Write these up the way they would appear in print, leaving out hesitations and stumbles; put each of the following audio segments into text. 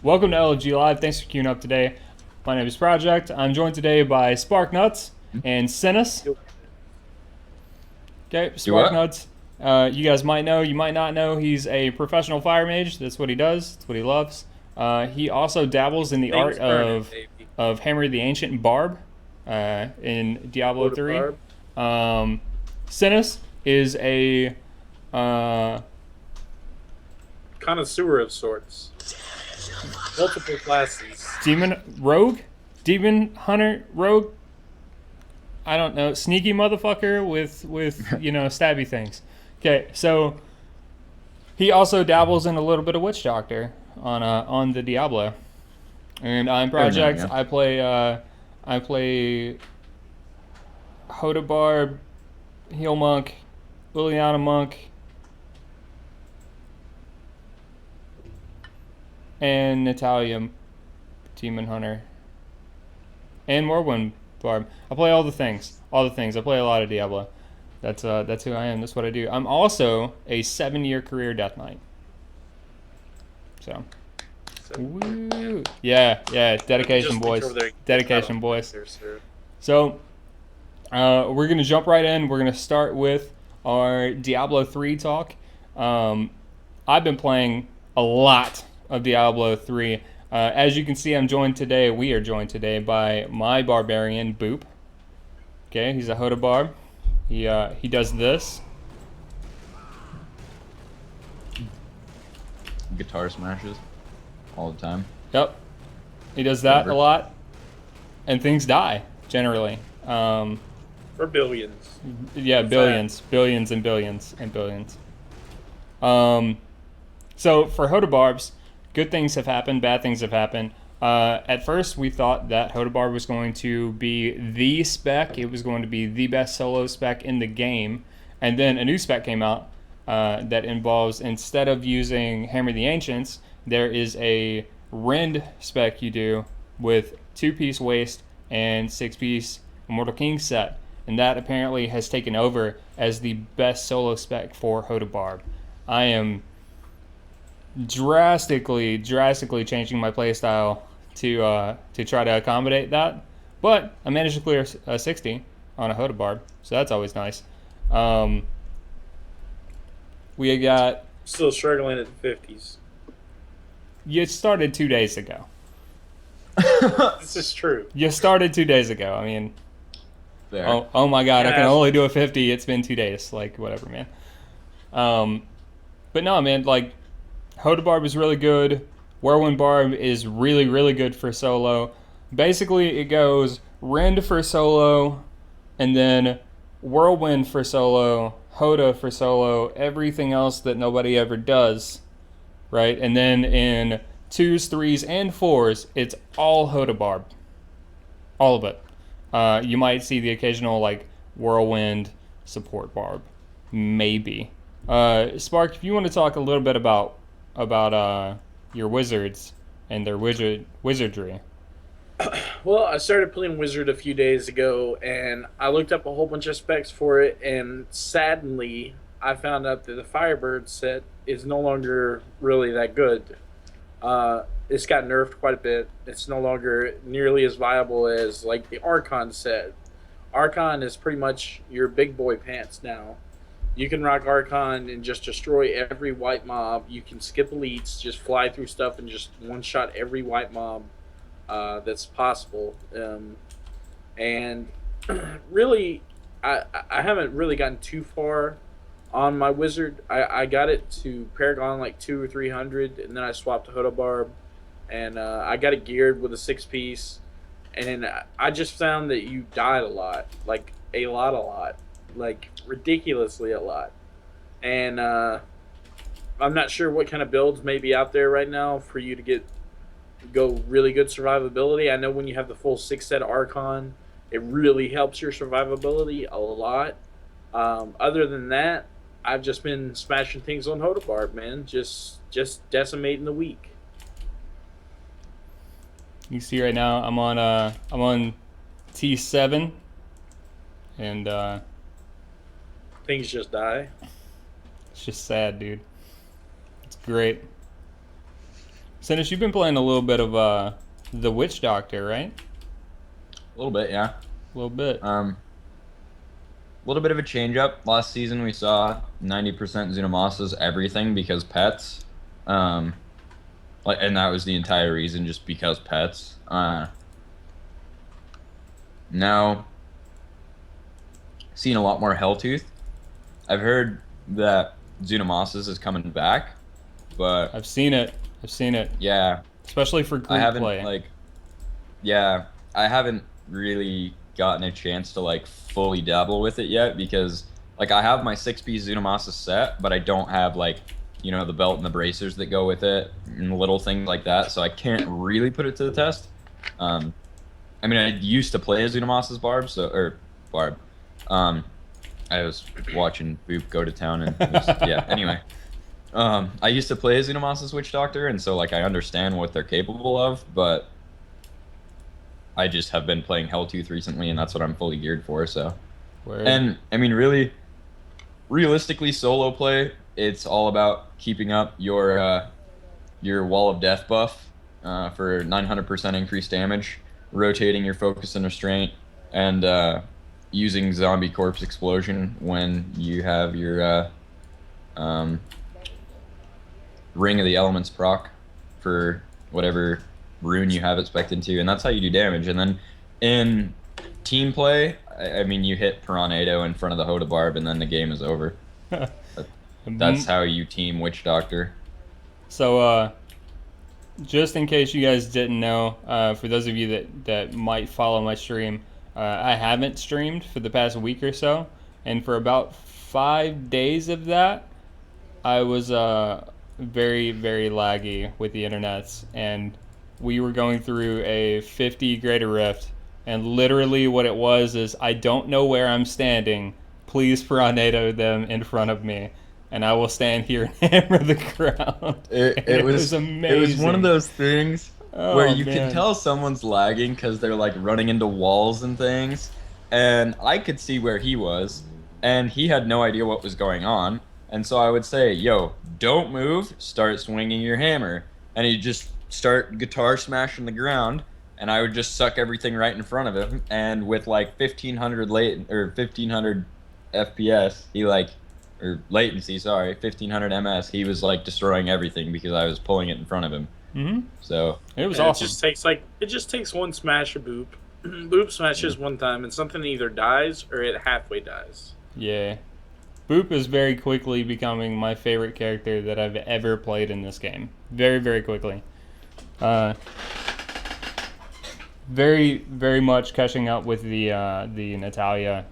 Welcome to LFG Live. Thanks for queuing up today. My name is Project. I'm joined today by Sparknuts and Sinus. Okay, Do what? Sparknuts. You guys might know, you might not know, he's a professional fire mage. That's what he does. That's what he loves. He also dabbles in the art Things burning, baby. of Hammer the Ancient Barb in Diablo Go to 3. barb. Sinus is a Connoisseur of sorts. Multiple classes. demon hunter rogue. I don't know, sneaky motherfucker with stabby things. Okay, so he also dabbles in a little bit of witch doctor on the Diablo, and I'm Every now and Project. again. I play Hoda Barb, Heal Monk, Liliana Monk, and Natalia Demon Hunter, and Morwen Barb. I play all the things. All the things. I play a lot of Diablo. That's who I am. That's what I do. I'm also a 7-year career Death Knight. So, woo. Yeah. Dedication, Just boys. over there. Dedication, boys. There, sir. So, we're gonna jump right in. We're gonna start with our Diablo 3 talk. I've been playing a lot of Diablo 3. As you can see, we are joined today by my barbarian, Boop. Okay, he's a Hoda Barb. He does this. Guitar smashes all the time. Yep. He does that Never. a lot. And things die, generally. For billions. Yeah, billions. Billions and billions and billions. So for Hoda Barbs, good things have happened, bad things have happened. At first, we thought that Hoda Barb was going to be the spec. It was going to be the best solo spec in the game. And then a new spec came out that involves, instead of using Hammer the Ancients, there is a Rend spec you do with 2-piece waist and 6-piece Immortal King set. And that apparently has taken over as the best solo spec for Hoda Barb. I am drastically changing my playstyle to try to accommodate that. But I managed to clear a 60 on a Hoda Barb, so that's always nice. We got Still struggling at the 50s. you started 2 days ago. This is true. You started 2 days ago. I mean, There. oh my god, I can Yeah. only do a 50. It's been 2 days. Like whatever, man. But no, man. Like Hoda Barb is really good. Whirlwind Barb is really good for solo. Basically, it goes Rend for solo, and then Whirlwind for solo, Hoda for solo, everything else that nobody ever does, right? And then in 2s, 3s, and 4s, it's all Hoda Barb. All of it. You might see the occasional, like, Whirlwind support Barb. Maybe. Spark, if you want to talk a little bit about your wizards and their wizardry. Well, I started playing Wizard a few days ago, and I looked up a whole bunch of specs for it, and sadly, I found out that the Firebird set is no longer really that good. It's got nerfed quite a bit. It's no longer nearly as viable as like the Archon set. Archon is pretty much your big boy pants now. You can rock Archon and just destroy every white mob. You can skip elites, just fly through stuff and just one shot every white mob that's possible. And really, I haven't really gotten too far on my wizard. I got it to Paragon like 2 or 300, and then I swapped to Hoda Barb, and I got it geared with a 6-piece. And I just found that you died a lot, like a lot, like ridiculously a lot. And I'm not sure what kind of builds may be out there right now for you to go really good survivability. I know when you have the full 6 set Archon, it really helps your survivability a lot. Other than that, I've just been smashing things on Hoda Barb, man. Just decimating the weak. You see right now, I'm on T7, and Things just die. it's just sad, dude. It's great. Since you've been playing a little bit of the Witch Doctor, right? A little bit, yeah. A little bit. A little bit of a change up. Last season we saw 90% Xenomasa's everything because pets. And that was the entire reason, just because pets. Now, seeing a lot more Helltooth. I've heard that Xenomasa's is coming back, but I've seen it. I've seen it. yeah, Especially for I group haven't play. yeah, I haven't really gotten a chance to fully dabble with it yet because I have my 6-piece Xenomasa set, but I don't have the belt and the bracers that go with it and little things like that, so I can't really put it to the test. I mean, I used to play as Xenomasa's Barb. I was watching Boop go to town and yeah. Anyway, I used to play as Xenomasa's Witch Doctor, and so I understand what they're capable of, but I just have been playing Helltooth recently, and that's what I'm fully geared for. So, Word. and I mean, really, realistically, solo play, it's all about keeping up your Wall of Death buff for 900% increased damage, rotating your focus and restraint, and using Zombie Corpse Explosion when you have your Ring of the Elements proc for whatever rune you have it spec'd into, and that's how you do damage. And then in team play, I mean, you hit Piranado in front of the Hoda Barb, and then the game is over. That's how you team Witch Doctor. So, just in case you guys didn't know, for those of you that might follow my stream, I haven't streamed for the past week or so, and for about 5 days of that, I was very, very laggy with the internets, and we were going through a 50 greater rift, and literally what it was is, I don't know where I'm standing, please Piranado them in front of me, and I will stand here and hammer the ground. It was amazing. It was one of those things where you man. can tell someone's lagging because they're running into walls and things, and I could see where he was, and he had no idea what was going on, and so I would say, yo, don't move, start swinging your hammer, and he'd just start guitar smashing the ground, and I would just suck everything right in front of him, and with 1500 FPS, or latency, sorry, 1500 ms, he was destroying everything because I was pulling it in front of him. Mm-hmm. So it was and awesome. It just takes one smash of Boop. Boop smashes one time, and something either dies or it halfway dies. Yeah. Boop is very quickly becoming my favorite character that I've ever played in this game. Very, very quickly. Very, very much catching up with the Natalia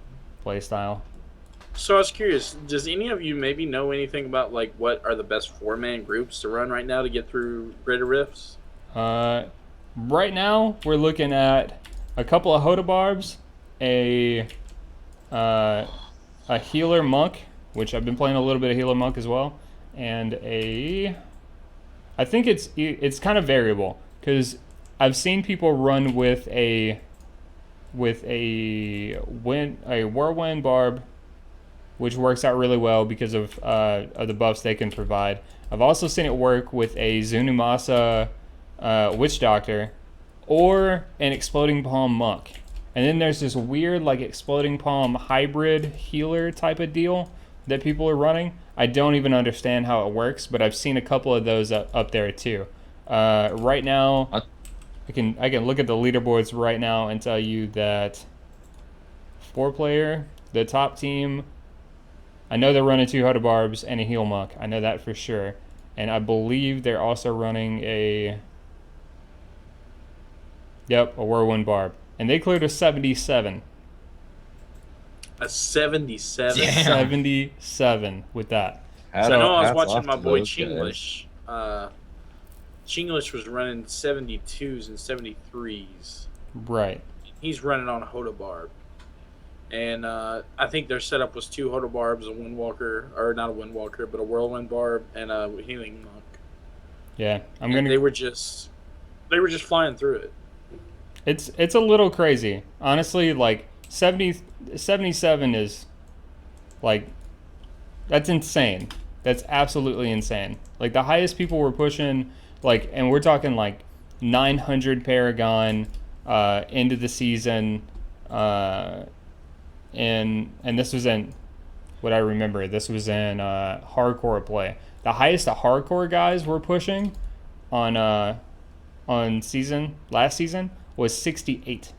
playstyle. So I was curious, does any of you maybe know anything about what are the best 4-man groups to run right now to get through Greater Rifts? Right now we're looking at a couple of Hoda Barbs, a healer monk, which I've been playing a little bit of healer monk as well, and I think it's kind of variable because I've seen people run with a whirlwind barb, which works out really well because of the buffs they can provide. I've also seen it work with a Zunumasa Witch Doctor or an Exploding Palm Monk. And then there's this weird Exploding Palm hybrid healer type of deal that people are running. I don't even understand how it works, but I've seen a couple of those up there too. Right now, I can look at the leaderboards right now and tell you that 4-player, the top team, I know they're running 2 Hoda Barbs and a heal monk. I know that for sure. And I believe they're also running a whirlwind barb. And they cleared a 77. A 77? Damn. 77 with that. I know I was Hats watching off my to boy those guys. Chinglish. Chinglish was running 72s and 73s. Right. He's running on a Hoda Barb. And I think their setup was 2 Hoda Barbs, a Windwalker, or not a Windwalker, but a Whirlwind Barb and a Healing Monk. Yeah, They were just flying through it. It's a little crazy. Honestly, 77 is that's insane. That's absolutely insane. The highest people were pushing like, and we're talking like 900 Paragon into the season, and this was in what I remember. This was in hardcore play. The highest the hardcore guys were pushing on last season was 68,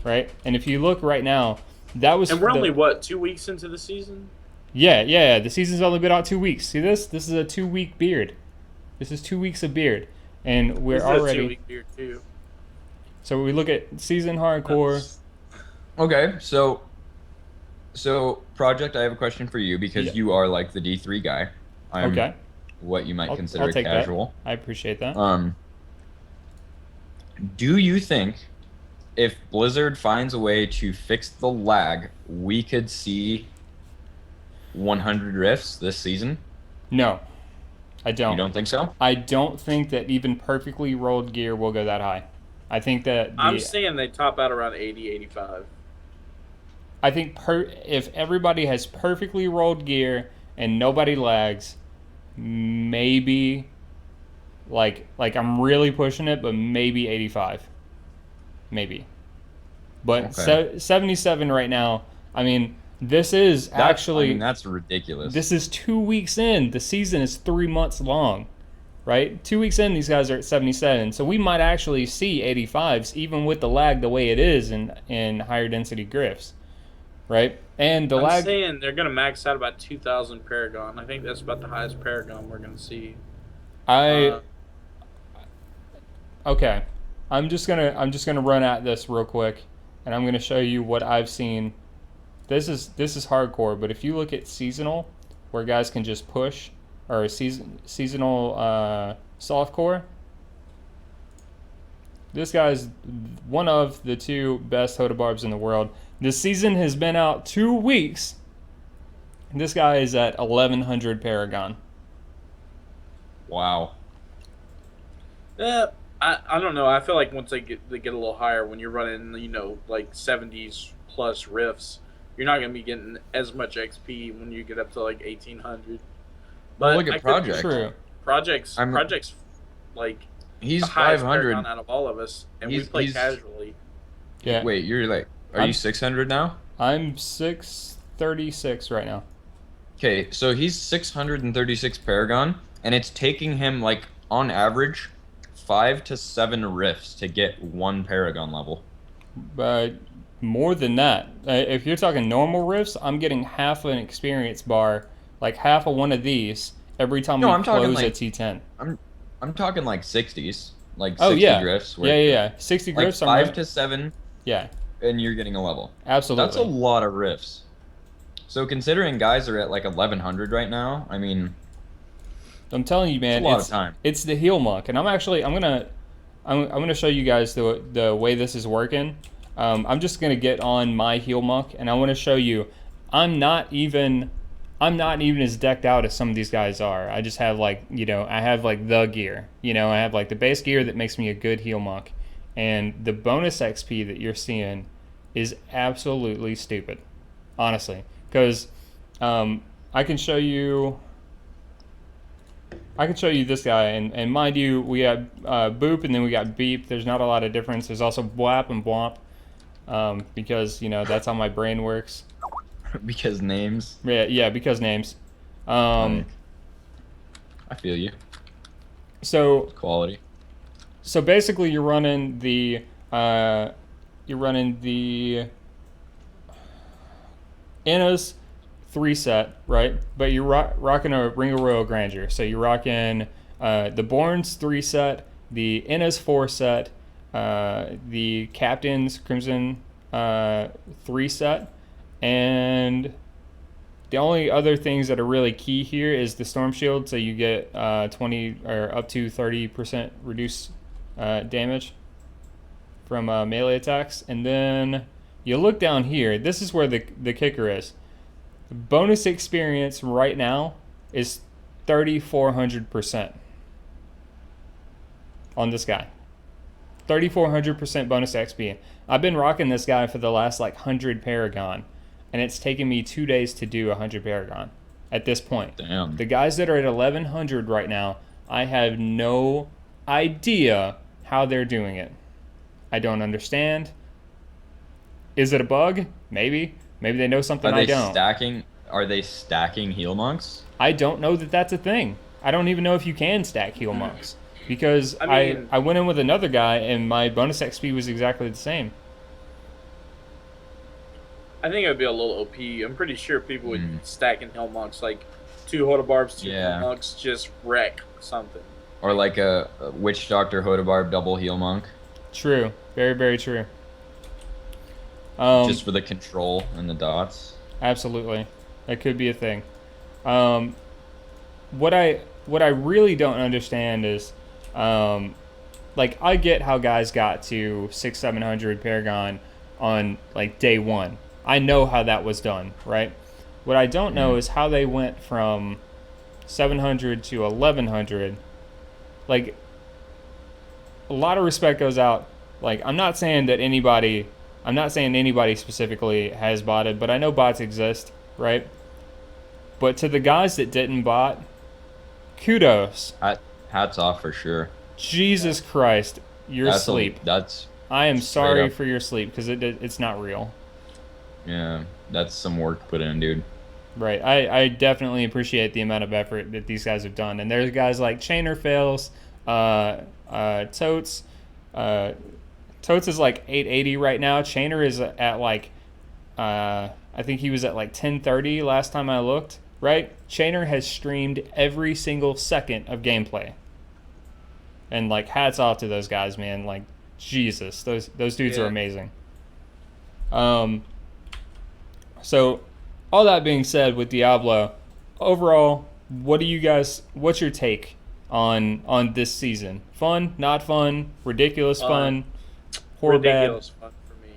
right? And if you look right now, that was And we're only what 2 weeks into the season. yeah. The season's only been out 2 weeks. See this? This is a 2 week beard. This is 2 weeks of beard, and we're This is already. a 2-week beard too. So we look at season hardcore. Okay, so Project, I have a question for you because Yeah. you are like the D3 guy. I'm Okay, what you might I'll consider take casual. that. I appreciate that. Do you think if Blizzard finds a way to fix the lag, we could see 100 rifts this season? No, I don't. You don't think so? I don't think that even perfectly rolled gear will go that high. I think that I'm saying they top out around 80, 85. I think if everybody has perfectly rolled gear and nobody lags, maybe like I'm really pushing it, but maybe 85. Maybe. But Okay. 77 right now. I mean, this is actually that's ridiculous. this is 2 weeks in. The season is 3 months long. Right? 2 weeks in, these guys are at 77. So we might actually see 85s, even with the lag the way it is in higher density grifts. Right? And the I'm lag. saying they're gonna max out about 2,000 Paragon. I think that's about the highest Paragon we're gonna see. I. Okay. I'm just gonna run at this real quick, and I'm gonna show you what I've seen. This is hardcore, but if you look at seasonal, where guys can just push, or seasonal softcore, this guy's one of the two best Hodabarbs in the world. This season has been out 2 weeks. This guy is at 1100 Paragon. Wow. I don't know. I feel like once they get a little higher, when you're running, like 70s plus riffs, you're not gonna be getting as much XP when you get up to like 1800. Well, But look at I could- Project. True. Projects like He's the highest 500. Paragon out of all of us, and we He's- play he's- casually. Yeah. Wait, you're like, are I'm- you 600 now? I'm 636 right now. Okay, so he's 636 Paragon, and it's taking him like on average 5 to 7 rifts to get 1 Paragon level. But more than that, if you're talking normal riffs, I'm getting half an experience bar, like half of one of these every time we I'm talking close like- a T10. I'm talking like 60s, like Oh 60 yeah, rifts. yeah. 60 Like griffs. 5 to 7, Yeah, and you're getting a level. absolutely. That's a lot of rifts. So considering guys are at like 1100 right now, I mean, I'm telling you, man, it's a lot of time. It's the heel monk, and I'm gonna show you guys the way this is working. I'm just gonna get on my heel monk, and I want to show you. I'm not even as decked out as some of these guys are. I just have I have like the gear. I have like the base gear that makes me a good heel monk, and the bonus XP that you're seeing is absolutely stupid, honestly. Because I can show you this guy, and mind you, we have boop, and then we got beep. There's not a lot of difference. There's also bwap and bwomp, because that's how my brain works. Because names. Yeah, because names. I feel you. So Quality. basically, you're running the Inna's 3 set, right? But you're rocking a Ring of Royal Grandeur. So you're rocking the Born's 3 set, the Inna's 4 set, the Captain's Crimson 3 set, and the only other things that are really key here is the Storm Shield. So you get 20 or up to 30% reduced damage from melee attacks. And then you look down here. This is where the kicker is. Bonus experience right now is 3,400% on this guy. 3,400% bonus XP. I've been rocking this guy for the last 100 Paragon, and it's taken me 2 days to do 100 Paragon at this point. Damn. The guys that are at 1,100 right now, I have no idea how they're doing it. I don't understand. Is it a bug? Maybe. Maybe they know something Are I they don't. stacking? Are they stacking heal monks? I don't know that that's a thing. I don't even know if you can stack heal monks because I I mean, I went in with another guy and my bonus XP was exactly the same. I think it would be a little OP. I'm pretty sure people would Hmm. stack in Hellmonks, like 2 Hodabarbs, 2 Yeah. Hellmonks, just wreck something. Or like a Witch Doctor Hodabarb double heal monk, True. Very, very true. just for the control and the dots. Absolutely. That could be a thing. Um, what I really don't understand is, like I get how guys got to 600-700 Paragon on like day one. I know how that was done, right? What I don't know Mhm. is how they went from 700 to 1100. Like a lot of respect goes out. Like I'm not saying anybody specifically has botted, but I know bots exist, right? But to the guys that didn't bot, kudos. Hats off for sure. Jesus Christ, you're asleep. That's I am straight sorry up. for your sleep because it's not real. Yeah, that's some work put in, dude. Right. I definitely appreciate the amount of effort that these guys have done. And there's guys like Chainer Fails, Totes. Uh, Totes is like 880 right now. Chainer is at like, I think he was at like 1030 last time I looked, right? Chainer has streamed every single second of gameplay. And like hats off to those guys, man. Like Jesus, those dudes are Yeah. amazing. Um, so all that being said, with Diablo, overall, what's your take on this season? Fun, not fun, ridiculous Fun. fun, horror bad? Ridiculous fun for me.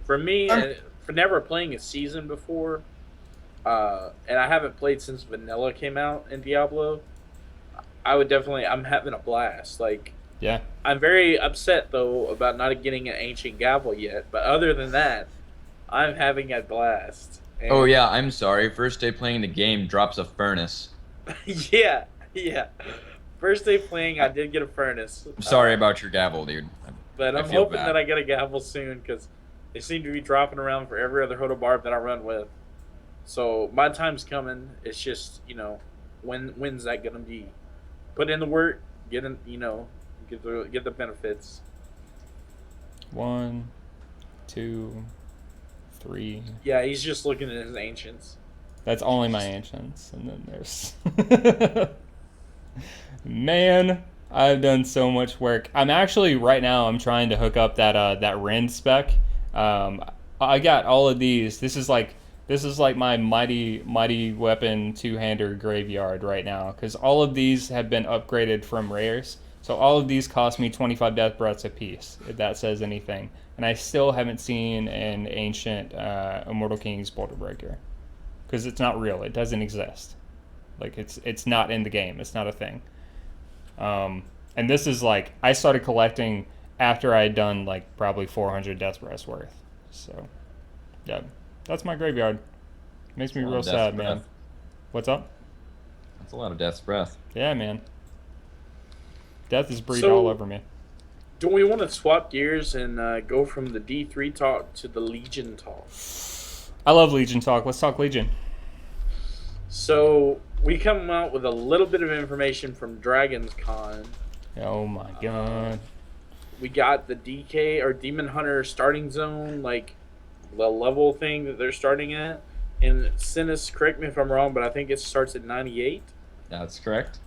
For me, for never playing a season before, and I haven't played since Vanilla came out in Diablo, I'm having a blast. Like, Yeah. I'm very upset, though, about not getting an Ancient Gavel yet, but other than that, I'm having a blast. Oh And yeah, I'm sorry. First day playing the game drops a furnace. yeah, yeah. First day playing, I I- did get a furnace. I'm sorry about your gavel, dude. But I I'm feel hoping that bad. I get a gavel soon because they seem to be dropping around for every other Hodabarb that I run with. So my time's coming. It's just when's that gonna be? Put in the work, get the benefits. 1, 2, 3. Yeah, he's just looking at his ancients. That's only my ancients, and then there's man. I've done so much work. I'm actually right now. I'm trying to hook up that Rend spec. Um, I got all of these. This is like my mighty weapon two-hander graveyard right now because all of these have been upgraded from rares. So all of these cost me 25 death breaths apiece, if that says anything. And I still haven't seen an ancient Immortal King's Boulder Breaker because it's not real. It doesn't exist. Like it's not in the game. It's not a thing. And this is like I started collecting after I had done like probably 400 death breaths worth. So yeah, that's my graveyard. Makes me That's a lot real of death's sad, man. breath. What's up? That's a lot of death's breath. Yeah, man. Death is breed So- all over me. Do we want to swap gears and go from the D3 talk to the Legion talk? I love Legion talk. Let's talk Legion. So we come out with a little bit of information from Dragon's Con. Oh my god. We got the DK or Demon Hunter starting zone, like the level thing that they're starting at. And Sinus, correct me if I'm wrong, but I think it starts at 98. That's correct.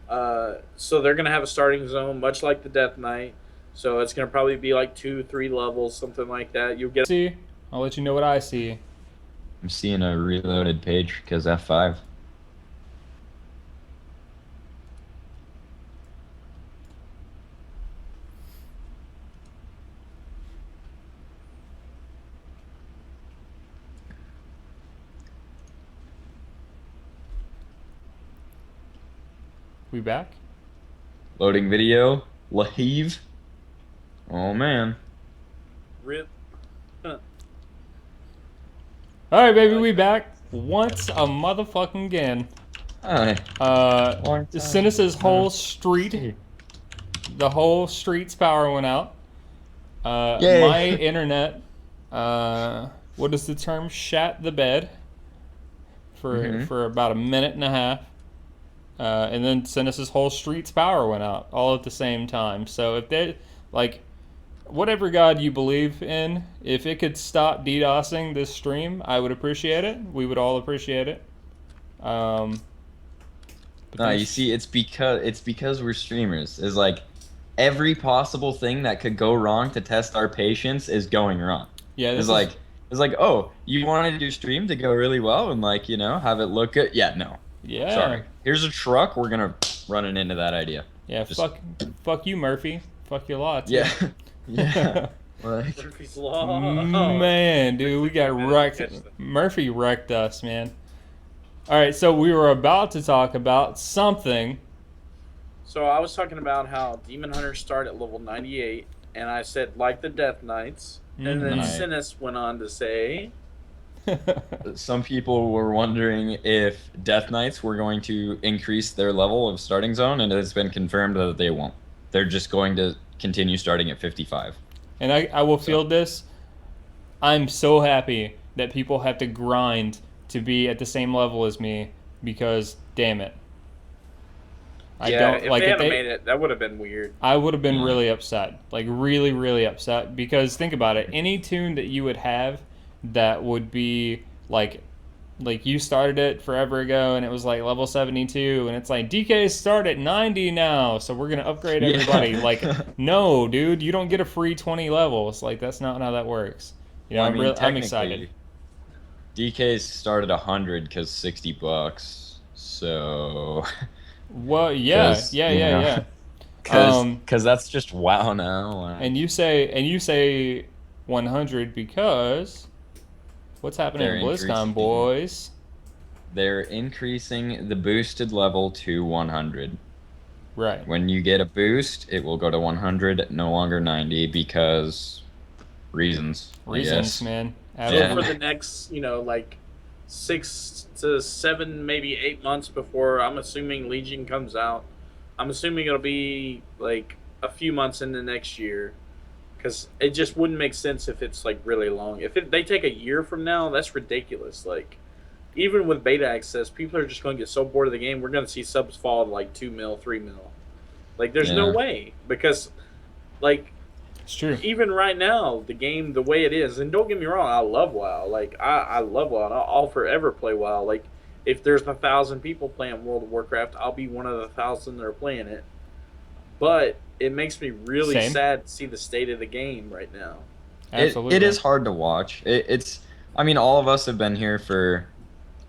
So they're gonna have a starting zone, much like the Death Knight. So it's gonna probably be like 2-3 levels, something like that. You'll get See? I'll let you know what I see. I'm seeing a reloaded page because F5. We back? Loading video. Leave. Oh man. rip. All right, baby, we back once a motherfucking again. Long time. Sinus's whole street, the whole street's power went out. Yay. My internet, what is the term? Shat the bed for about a minute and a half. And then Sinus's whole street's power went out all at the same time. So if they, like, whatever God you believe in, if it could stop DDoSing this stream, I would appreciate it. We would all appreciate it. But No, you see, it's because we're streamers. It's like every possible thing that could go wrong to test our patience is going wrong. yeah, It's like, oh, you wanted your stream to go really well and like, have it look good. Yeah, no. yeah, Sorry. Here's a truck. We're gonna run it into that idea. yeah. Just- Fuck you, Murphy. Fuck your lot. Yeah. Yeah. Like, Murphy's Law. Man, dude, we got wrecked. Murphy wrecked us, man. All right, so we were about to talk about something. So I was talking about how Demon Hunters start at level 98, and I said like the Death Knights, and then Nice. Sinus went on to say, some people were wondering if Death Knights were going to increase their level of starting zone, and it's been confirmed that they won't. They're just going to continue starting at 55. And I will field this. I'm so happy that people have to grind to be at the same level as me because, damn it. I "Yeah, don't if like they if hadn't they. made it, that would have been weird." I would have been Yeah. really upset, like really, really upset. Because think about it, any tune that you would have that would be like you started it forever ago and it was like level 72 and it's like DK's start at 90 now, so we're gonna upgrade everybody. Yeah. Like, no, dude, you don't get a free 20 levels. Like, that's not how that works. You know, Well, I'm excited. DK's started 100 because $60. So. Well, yeah, 'Cause, yeah. Because that's just WoW now. And you say 100 because what's happening They're in BlizzCon, increasing. boys? They're increasing the boosted level to 100. Right. When you get a boost, it will go to 100, no longer 90, because reasons. I Reasons, guess. man. So Yeah. for the next, like 6 to 7, maybe 8 months before I'm assuming Legion comes out, I'm assuming it'll be like a few months into next year, because it just wouldn't make sense if it's like really long. If they take a year from now, that's ridiculous. Like, even with beta access, people are just going to get so bored of the game. We're going to see subs fall to like 2 mil, 3 mil. Like, there's no Yeah. way, because like It's true. even right now, the game the way it is, and don't get me wrong, I love WoW. Like, I love WoW, and I'll forever play WoW. Like, if there's 1,000 people playing World of Warcraft, I'll be one of the 1,000 that are playing it. But it makes me really Same. sad to see the state of the game right now. Absolutely. It is hard to watch. I mean, all of us have been here for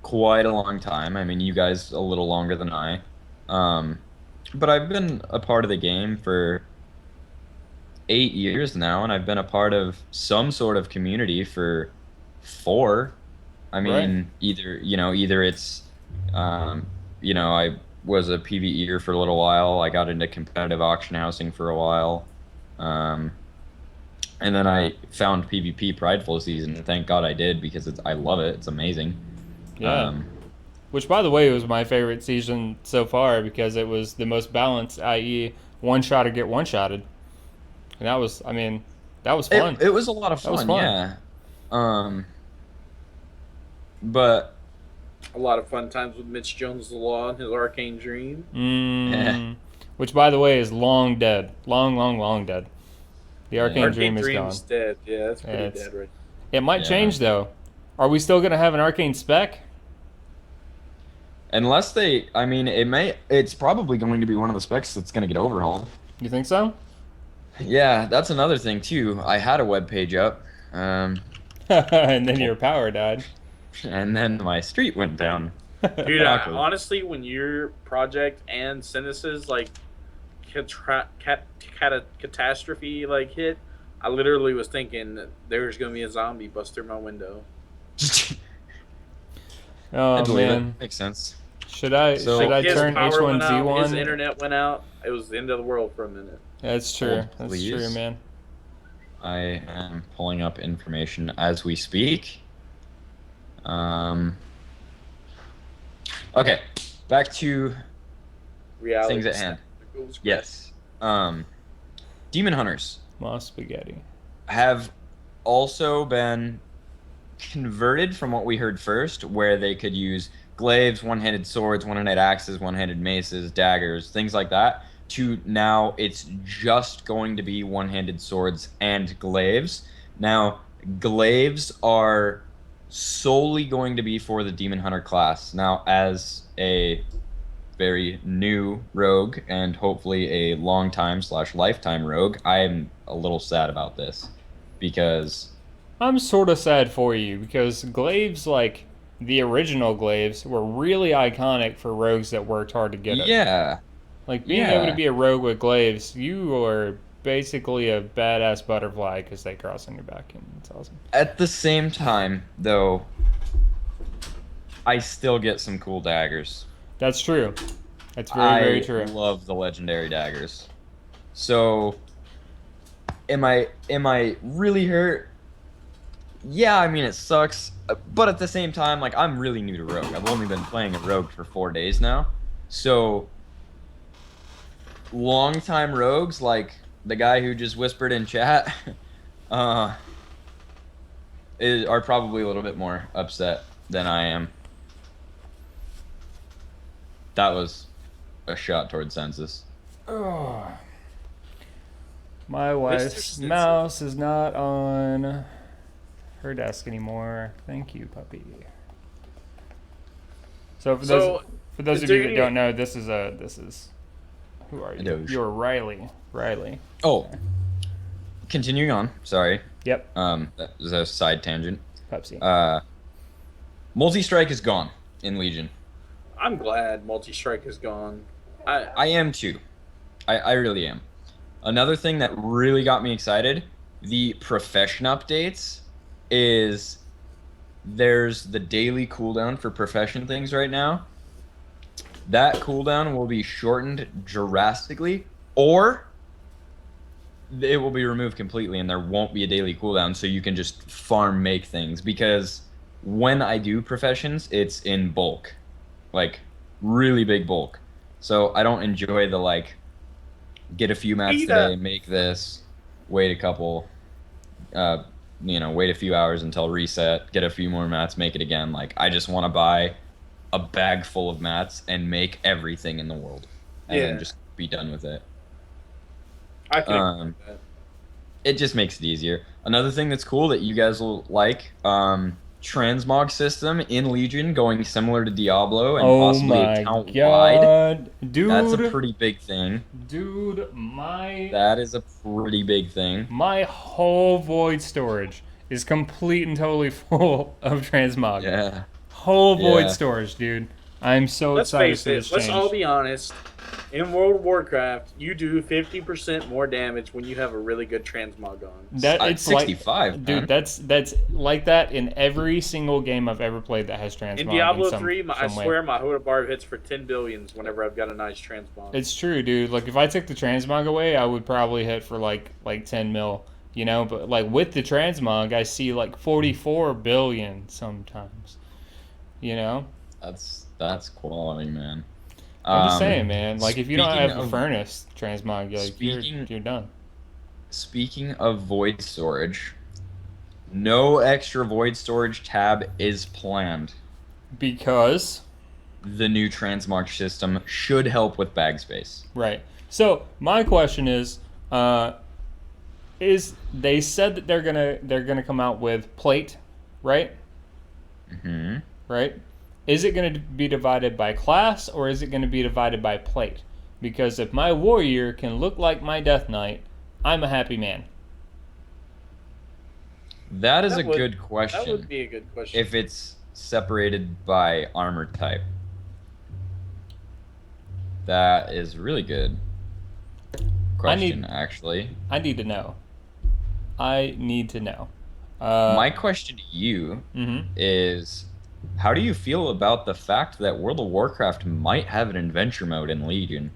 quite a long time. I mean, you guys a little longer than I. But I've been a part of the game for 8 years now, and I've been a part of some sort of community for 4. I mean, either it's, I was a PvEer for a little while. I got into competitive auction housing for a while. And then I found PvP Prideful Season, and thank God I did, because I love it. It's amazing. Yeah. Which, by the way, was my favorite season so far because it was the most balanced, i.e., one-shot or get one-shotted. And that was fun. It was a lot of That was fun, fun. yeah. But A lot of fun times with Mitch Jones the Law and his Arcane Dream. Yeah. Which, by the way, is long dead. Long dead. The Arcane Dream is gone. Dream's dead. Yeah, that's pretty It's- dead right It might Yeah. change, though. Are we still going to have an Arcane spec? unless it's probably going to be one of the specs that's going to get overhauled. You think so? Yeah, that's another thing too. I had a web page up, And then your power died. and then my street went down. Dude, Awkward. honestly, when your project and Sinus's like catastrophe like hit, I literally was thinking that there's gonna be a zombie bust through my window. Oh, I believe man. it. Makes sense. Should I So- His turn power went out, H1Z1? his internet went out. It was the end of the world for a minute. That's true. Hold, That's please. true, man. I am pulling up information as we speak. Okay, back to Reality. things at hand. Goes great. Yes. Demon hunters Moss spaghetti. have also been converted from what we heard first, where they could use glaives, one-handed swords, one-handed axes, one-handed maces, daggers, things like that, to now it's just going to be one-handed swords and glaives. Now, glaives are solely going to be for the demon hunter class. Now, as a very new rogue and hopefully a long time slash lifetime rogue, I am a little sad about this because I'm sort of sad for you because glaives, like the original glaives, were really iconic for rogues that worked hard to get it. yeah, Like being able to yeah. be a rogue with glaives, you are basically a badass butterfly because they cross on your back, and it's awesome. At the same time, though, I still get some cool daggers. That's true. That's very I true. love the legendary daggers. So, am I really hurt? Yeah, I mean it sucks, but at the same time, like I'm really new to rogue. I've only been playing a rogue for 4 days now, so long-time rogues like the guy who just whispered in chat, uh, are probably a little bit more upset than I am. That was a shot towards census. Oh. My wife's Census. mouse is not on her desk anymore. Thank you, puppy. So for those is of there you that any- don't know, this is who are you? Doge. You're Riley. Riley. Oh, continuing on. Sorry. Yep. That was a side tangent. Pepsi. Multi-strike is gone in Legion. I'm glad multi-strike is gone. I am too. I really am. Another thing that really got me excited, the profession updates, is there's the daily cooldown for profession things right now. That cooldown will be shortened drastically, or it will be removed completely and there won't be a daily cooldown, so you can just farm make things. Because when I do professions, it's in bulk. Like, really big bulk. So I don't enjoy the, like, get a few mats today, make this, wait a couple, wait a few hours until reset, get a few more mats, make it again. Like, I just want to buy a bag full of mats and make everything in the world. And then just be done with it. I can agree with that. It just makes it easier. Another thing that's cool that you guys will like, transmog system in Legion going similar to Diablo and Oh possibly my account-wide. god, dude! That's a pretty big thing. Dude, That is a pretty big thing. my whole void storage is complete and totally full of transmog. Yeah. Whole void Yeah. storage, dude. I'm so Let's excited face for this it. Let's change. all be honest. In World of Warcraft, you do 50% more damage when you have a really good transmog on. It's 65, like, man. dude. That's like that in every single game I've ever played that has transmog. In Diablo some, 3, I some way. swear my Hoda Barb hits for 10 billions whenever I've got a nice transmog. It's true, dude. Like if I took the transmog away, I would probably hit for like 10 mil, you know. But like with the transmog, I see like 44 billion sometimes, you know. That's quality, man. I'm just saying, man. Like if you don't speaking have a of- furnace transmog, like you're done. Speaking of void storage, no extra void storage tab is planned. Because The new transmog system should help with bag space. right. So my question is they said that they're gonna come out with plate, right? Hmm. Right? Is it going to be divided by class or is it going to be divided by plate? Because if my warrior can look like my death knight, I'm a happy man. That is That a would- good question. That would be a good question. If it's separated by armor type. That is really good question, actually. I need to know. I need to know. My question to you Mhm. is, how do you feel about the fact that World of Warcraft might have an adventure mode in Legion?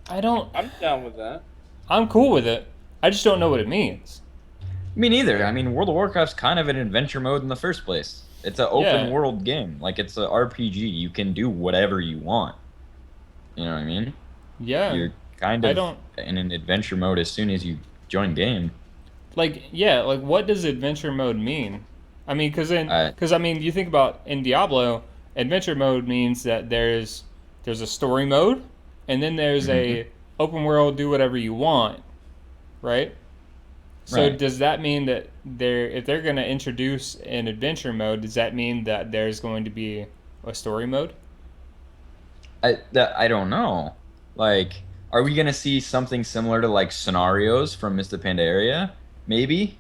I don't. I'm down with that. I'm cool with it. I just don't know what it means. Me neither. I mean, World of Warcraft's kind of an adventure mode in the first place. It's an open Yeah, world game. Like it's a RPG. You can do whatever you want. You know what I mean? yeah. You're kind I of don't in an adventure mode as soon as you join game. like yeah, like what does adventure mode mean? I mean, I because I mean, you think about in Diablo, adventure mode means that there's a story mode, and then there's mhm. a open world, do whatever you want, right? So Right. does that mean that if they're going to introduce an adventure mode, does that mean that there's going to be a story mode? I don't know. Like, are we gonna see something similar to like scenarios from Mr. Pandaria? Maybe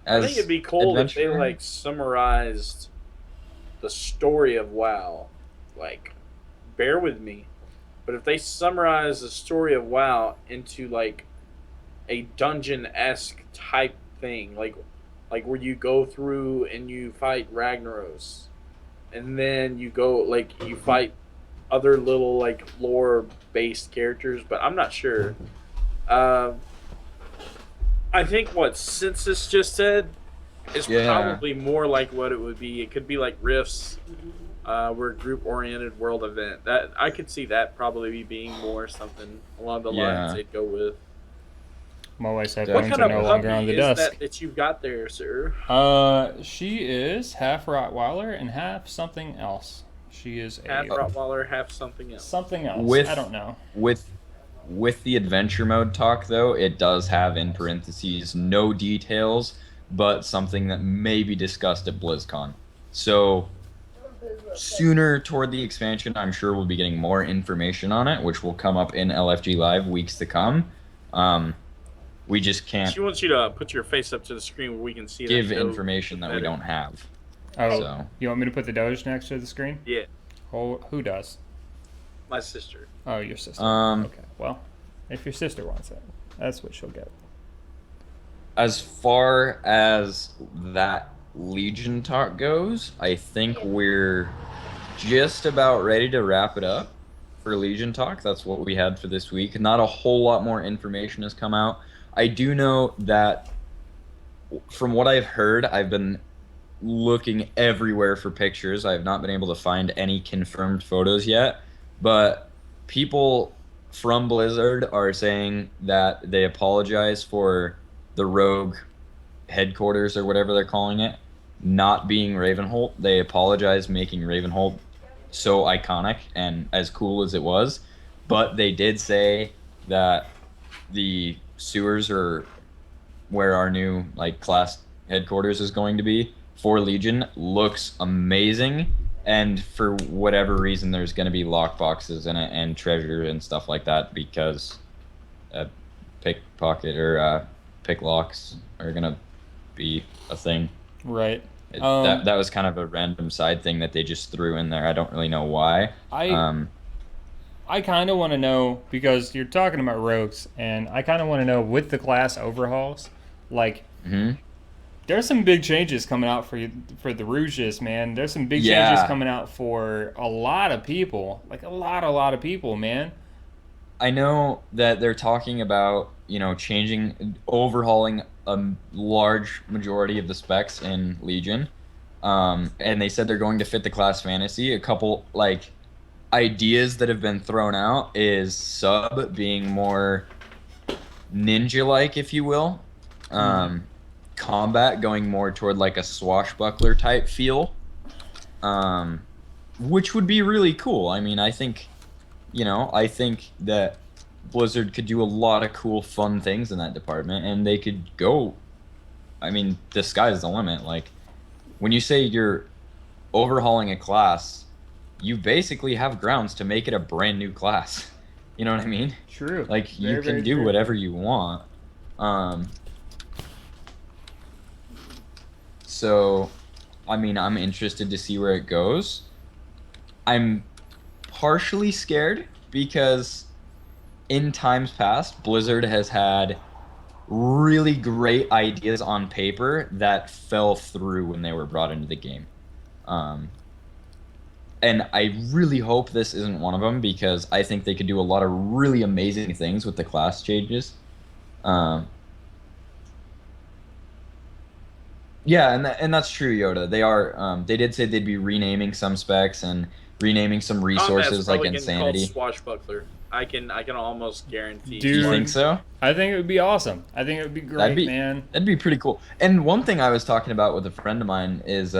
I think it'd as be cool if they adventure. like summarized the story of WoW. Like, bear with me, but if they summarize the story of WoW into like a dungeon esque type thing, like where you go through and you fight Ragnaros, and then you go like you fight other little like lore based characters, but I'm not sure. Uh, I think what Census just said is Yeah. probably more like what it would be. It could be like Rifts, we're a group oriented world event. That I could see that probably being more something along the lines Yeah. they'd go with. My wife's What headphones kind are of no longer puppy on the is that desk. that you've got there, sir? She is half Rottweiler and half something else. She is Half a Rottweiler, half something else. something else. I With don't know. with with the adventure mode talk though, it does have in parentheses no details, but something that may be discussed at BlizzCon. So sooner toward the expansion, I'm sure we'll be getting more information on it, which will come up in LFG Live weeks to come. Um, we just can't She wants you to put your face up to the screen where we can see that give doe information that we better. don't have. Oh, So, you want me to put the Doge next to the screen? Yeah, Oh, who does? my sister. Oh, your sister. um, Okay, well, if your sister wants it, that's what she'll get. as far as that Legion talk goes, I think we're just about ready to wrap it up for Legion talk. That's what we had for this week. Not a whole lot more information has come out. I do know that from what I've heard, I've been looking everywhere for pictures. I have not been able to find any confirmed photos yet, but people from Blizzard are saying that they apologize for the Rogue headquarters or whatever they're calling it not being Ravenholt. They apologize making Ravenholt so iconic and as cool as it was, but they did say that the sewers are where our new like class headquarters is going to be for Legion looks amazing. And for whatever reason, there's going to be lockboxes in it and treasure and stuff like that because pickpocket or pick locks are going to be a thing. Right. That was kind of a random side thing that they just threw in there. I don't really know why. I Um, I kind of want to know because you're talking about rogues, and I kind of want to know with the class overhauls, like mhm. there's some big changes coming out for the Rouges, man. There's some big changes Yeah, coming out for a lot of people, like a lot of people, man. I know that they're talking about, overhauling a large majority of the specs in Legion. And they said they're going to fit the class fantasy. A couple, like, ideas that have been thrown out is sub being more ninja-like, if you will. Mm-hmm. Um, Combat going more toward, like, a swashbuckler type feel. Um, which would be really cool. I mean, I think that Blizzard could do a lot of cool, fun things in that department, and they could go. I mean, the sky's the limit. Like, when you say you're overhauling a class, you basically have grounds to make it a brand new class. You know what I mean? True. Like, you Very, can very do true. whatever you want. Um, so, I mean, I'm interested to see where it goes. I'm partially scared because in times past, Blizzard has had really great ideas on paper that fell through when they were brought into the game. Um, and I really hope this isn't one of them because I think they could do a lot of really amazing things with the class changes. Um, Yeah, and that's true, Yoda. They are. They did say they'd be renaming some specs and renaming some Combat's resources like probably getting called insanity. Swashbuckler. I can almost guarantee You think Dude, so? I think it would be awesome. I think it would be That'd great, be man. that'd be pretty cool. And one thing I was talking about with a friend of mine is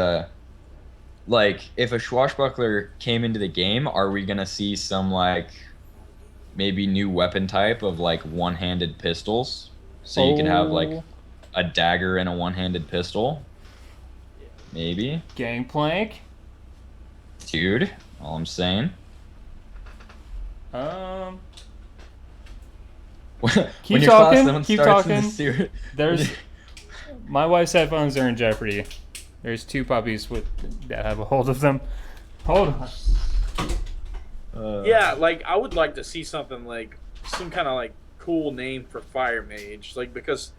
like if a swashbuckler came into the game, are we gonna see some like maybe new weapon type of like one-handed pistols? So you could have like Oh, a dagger and a one-handed pistol, maybe. Gangplank. Dude, all I'm saying. Um, when keep your class talking. someone Keep starts in the talking. sewer. There's my wife's headphones are in jeopardy. There's two puppies that have a hold of them. Hold on. Yeah, like I would like to see something like some kind of like cool name for Fire Mage, like because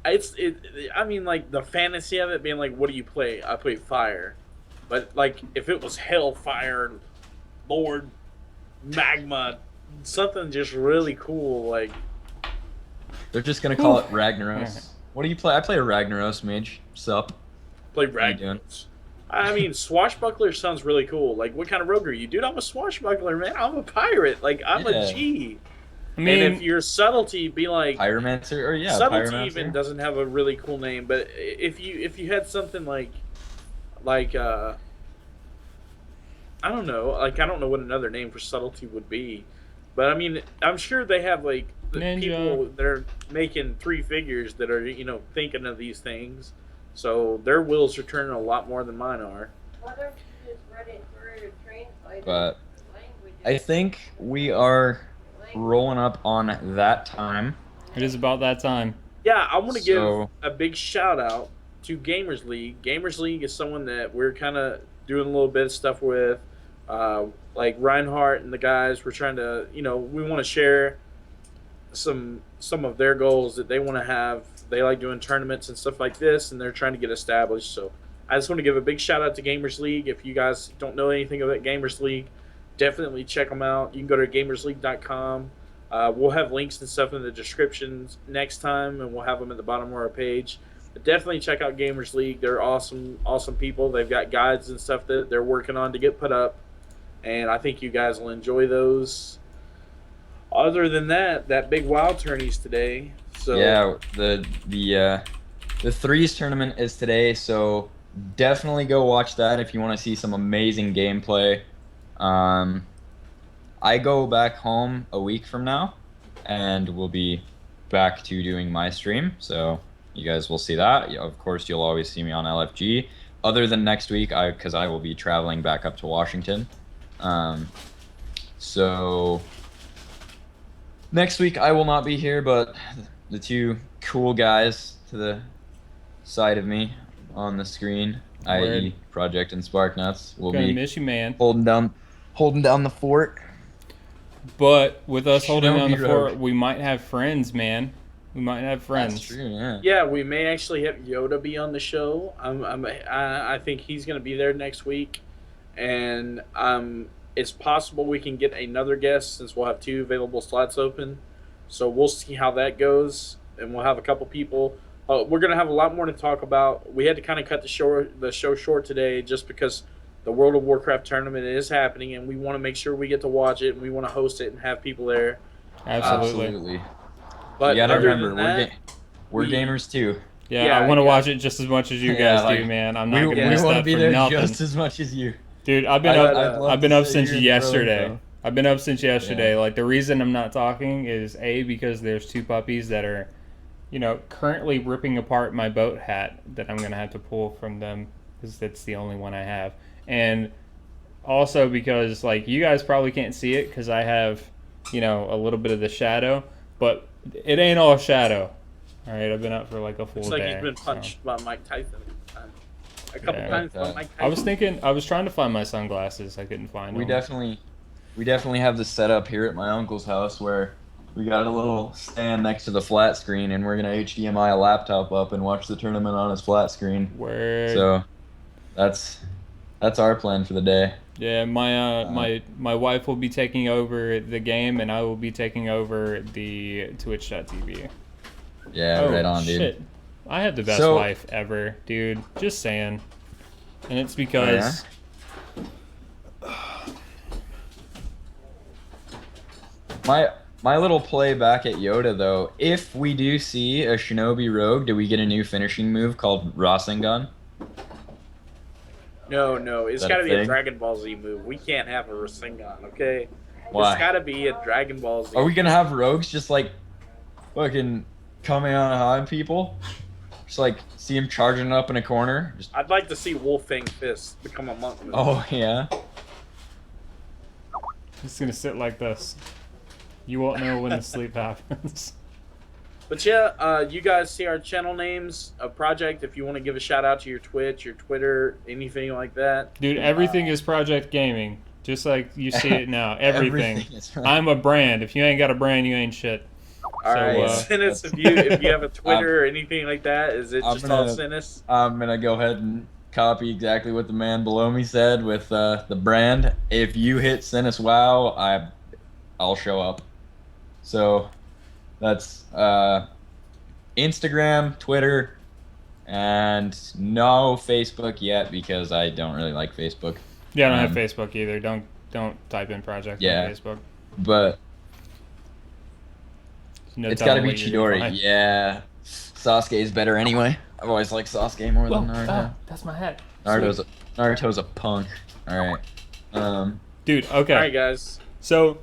I mean like the fantasy of it being like, what do you play? I play fire, but like if it was Hellfire, Lord, Magma, something just really cool, like They're just gonna call it Ragnaros. What do you play? I play a Ragnaros mage. Sup? play you doing? Ragnaros. I mean, swashbuckler sounds really cool. Like, what kind of rogue are you, dude? I'm a swashbuckler, man. I'm a pirate. Like, I'm Yeah. a G. I mean, And if your subtlety be like Pyromancer, or yeah, subtlety Pyromancer. even doesn't have a really cool name, but if you had something like I don't know, like I don't know what another name for subtlety would be, but I mean I'm sure they have like the Ninja. people that are making three figures that are thinking of these things, so their wheels are turning a lot more than mine are. Why don't you just run it through a translator But language? I think we are rolling up on that time. it is about that time. Yeah, I want to give So- a big shout out to Gamers League. Gamers League is someone that we're kind of doing a little bit of stuff with. Like Reinhardt and the guys, we're trying to, we want to share some of their goals that they want to have. They like doing tournaments and stuff like this, and they're trying to get established. So I just want to give a big shout out to Gamers League. If you guys don't know anything about Gamers League, definitely check them out. You can go to gamersleague.com. We'll have links and stuff in the descriptions next time, and we'll have them at the bottom of our page. But definitely check out Gamers League. They're awesome, awesome people. They've got guides and stuff that they're working on to get put up, and I think you guys will enjoy those. Other than that, that big WoW tourney's today. So Yeah, the threes tournament is today, so definitely go watch that if you want to see some amazing gameplay. I go back home a week from now, and we'll be back to doing my stream, so you guys will see that. Of course, you'll always see me on LFG. Other than next week, because I will be traveling back up to Washington. So next week I will not be here, but the two cool guys to the side of me on the screen, Word. i.e. Project and Sparknuts, will Gonna be miss you, man. holding down the fort. But with us holding down the Shinobi fort, Road. we might have friends, man. We might have friends. That's true, yeah. yeah, we may actually have Yoda be on the show. I think he's going to be there next week, and it's possible we can get another guest since we'll have 2 available slots open. So we'll see how that goes, and we'll have a couple people. We're going to have a lot more to talk about. We had to kind of cut the show short today just because the World of Warcraft tournament is happening, and we want to make sure we get to watch it, and we want to host it and have people there. Absolutely. But You gotta other remember, than that, we're we- gamers too. Yeah, Yeah, I want to yeah. watch it just as much as you Yeah, guys like, do, man. I'm not We gonna miss want to that be for there nothing, just as much as you. dude. I've been I'd up. love I've been to up sit since here and throw yesterday. info. I've been up since yesterday. Like the reason I'm not talking is because there's 2 puppies that are, currently ripping apart my boat hat that I'm gonna have to pull from them because that's the only one I have, and also because like you guys probably can't see it because I have, a little bit of the shadow, but it ain't all shadow. All right, I've been up for like a full looks like day. he's been so. punched by Mike Tyson a couple Yeah. times by Like that. Mike Tyson. I was trying to find my sunglasses. I couldn't find We them. definitely have this set up here at my uncle's house where we got a little stand next to the flat screen, and we're gonna HDMI a laptop up and watch the tournament on his flat screen. Word. So that's our plan for the day. Yeah, my wife will be taking over the game, and I will be taking over the Twitch.tv. Yeah, Oh, right on, dude. shit. I have the best So- life ever, dude. Just saying. And it's because My little play back at Yoda though, if we do see a Shinobi Rogue, do we get a new finishing move called Rasengan? No, it's that got a to be a thing? Dragon Ball Z move. We can't have a Rasengan, okay? Why? It's got to be a Dragon Ball Z. Are we gonna have rogues just like fucking Kamehameha people? Just like see him charging up in a corner? Just, I'd like to see Wolfang Fist become a monk move. oh yeah. it's gonna sit like this. You won't know when the sleep happens. But yeah, you guys see our channel names, a project. If you want to give a shout out to your Twitch, your Twitter, anything like that. Dude, everything is Project Gaming. Just like you see it now. Everything. is right. I'm a brand. If you ain't got a brand, you ain't shit. All right, uh, send us if you have a Twitter or anything like that. Is it I'm just all gonna- send us? I'm gonna go ahead and copy exactly what the man below me said with the brand. If you hit send us WoW, I'll show up. So that's Instagram, Twitter, and no Facebook yet because I don't really like Facebook. Yeah, I don't have Um, Facebook either. Don't type in Project Yeah. on Facebook. But No it's got to telling be what you're gonna Chidori. find. Yeah, Sasuke is better anyway. I've always liked Sasuke more Whoa, than Naruto. that's my hat. Naruto's a punk. All right. Dude, okay. All right, guys. So,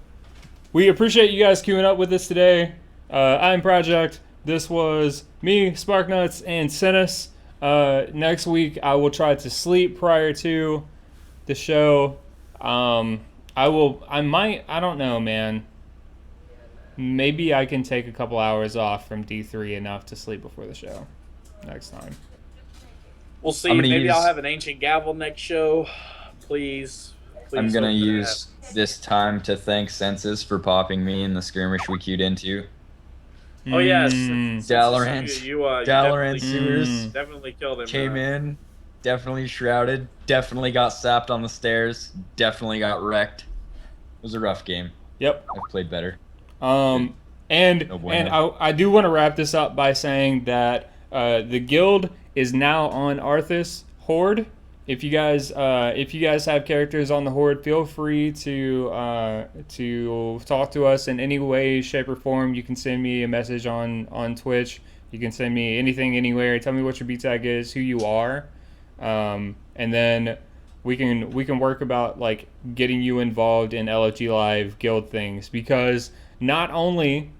we appreciate you guys queuing up with us today. I'm Project. This was me, Sparknuts, and Sinus. Next week, I will try to sleep prior to the show. I don't know, man. Maybe I can take a couple hours off from D3 enough to sleep before the show next time. We'll see. I'm gonna Maybe I'll use- have an ancient gavel next show. Please. I'm gonna hope that use this time to thank Census for popping me in the skirmish we queued into. Oh yes, Dalaran- you Dalaran definitely, sewers definitely killed him. came in, definitely shrouded, definitely got sapped on the stairs, definitely got wrecked. It was a rough game. Yep. I've played better. And No bueno. and I do want to wrap this up by saying that the guild is now on Arthas Horde. If you guys have characters on the Horde, feel free to talk to us in any way, shape, or form. You can send me a message on Twitch. You can send me anything, anywhere. Tell me what your B tag is, who you are, and then we can work about like getting you involved in LFG Live guild things, because not only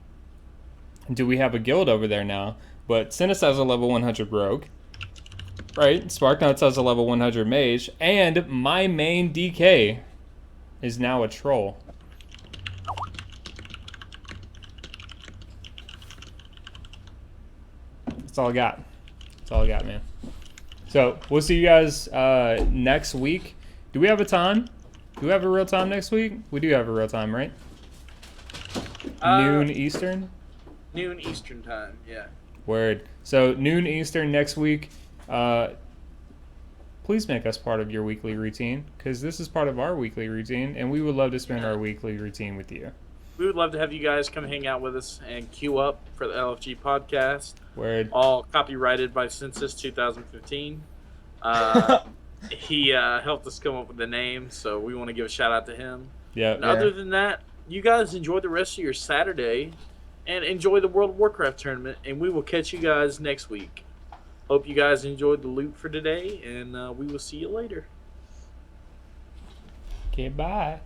do we have a guild over there now, but Sinus has a level 100 rogue, right? Sparknuts has a level 100 mage, and my main DK is now a troll. That's all I got. That's all I got, man. So we'll see you guys next week. Do we have a time? Do we have a real time next week? We do have a real time, right? Noon Eastern? Noon Eastern time. Yeah. Word. So noon Eastern next week. Please make us part of your weekly routine, because this is part of our weekly routine, and we would love to spend our weekly routine with you. We would love to have you guys come hang out with us and queue up for the LFG podcast. Word. All copyrighted by Census 2015. He helped us come up with the name, so we want to give a shout out to him. Yeah. And other than that, you guys enjoy the rest of your Saturday and enjoy the World of Warcraft tournament, and we will catch you guys next week. Hope you guys enjoyed the loot for today, and we will see you later. Okay, bye.